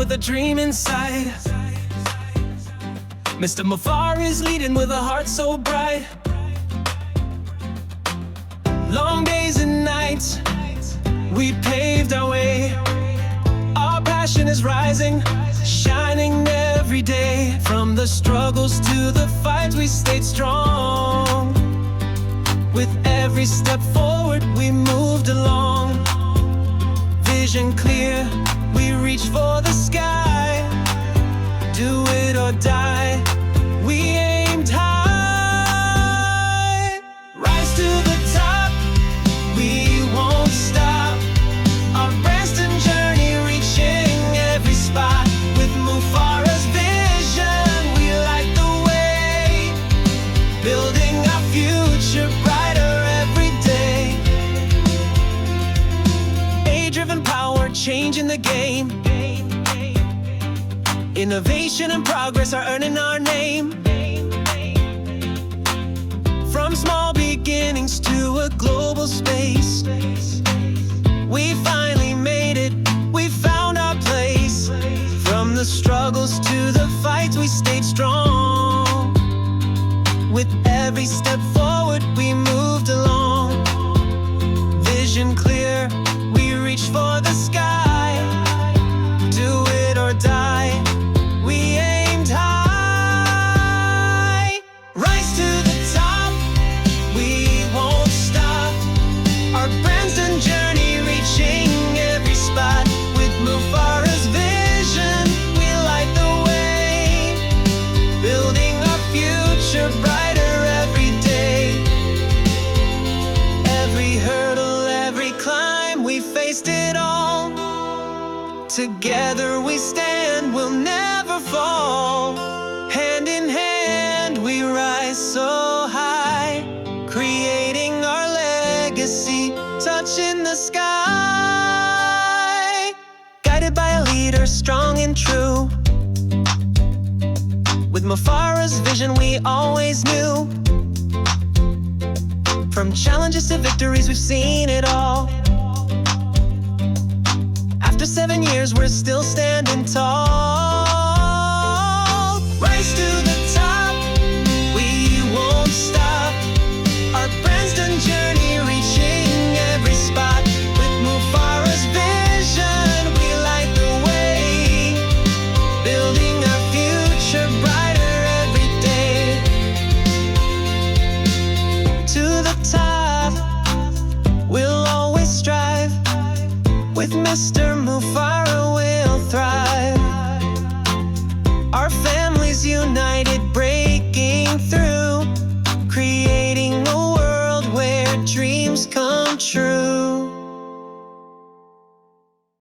with a dream inside. Mr. Mufar is leading with a heart so bright. Long days and nights, we paved our way. Our passion is rising, shining every day. From the struggles to the fights, we stayed strong. With every step forward, we moved along. Vision clear, we reach for the sky. Do it or die, we aimed high. Rise to the top, we won't stop. Our Branston journey reaching every spot. With Mufara's vision, we light the way. Building our future brighter every day. Age-driven power, changing the game. Innovation and progress are earning our name. From small beginnings to a global space, we finally made it, we found our place. From the struggles to the fights, we stayed strong. With every step forward, we moved along. Vision clear, we reach for the sky. Do it or die, we aimed high. Rise to the top, we won't stop. Our Branston journey reaching every spot. With Mufara's vision, we light the way. Building our future brighter every day. Every hurdle, every climb, we faced it all. Together we stand, we'll never fall. Hand in hand, we rise so high. Creating our legacy, touching the sky. Guided by a leader strong and true. With Mufara's vision, we always knew. From challenges to victories, we've seen it all. After 7 years, we're still standing tall. Rise to the top, we won't stop. Our Branston journey reaching every spot. With Mufara's vision, we light the way. Building our future brighter every day. To the top, we'll always strive. With Mr. Mufara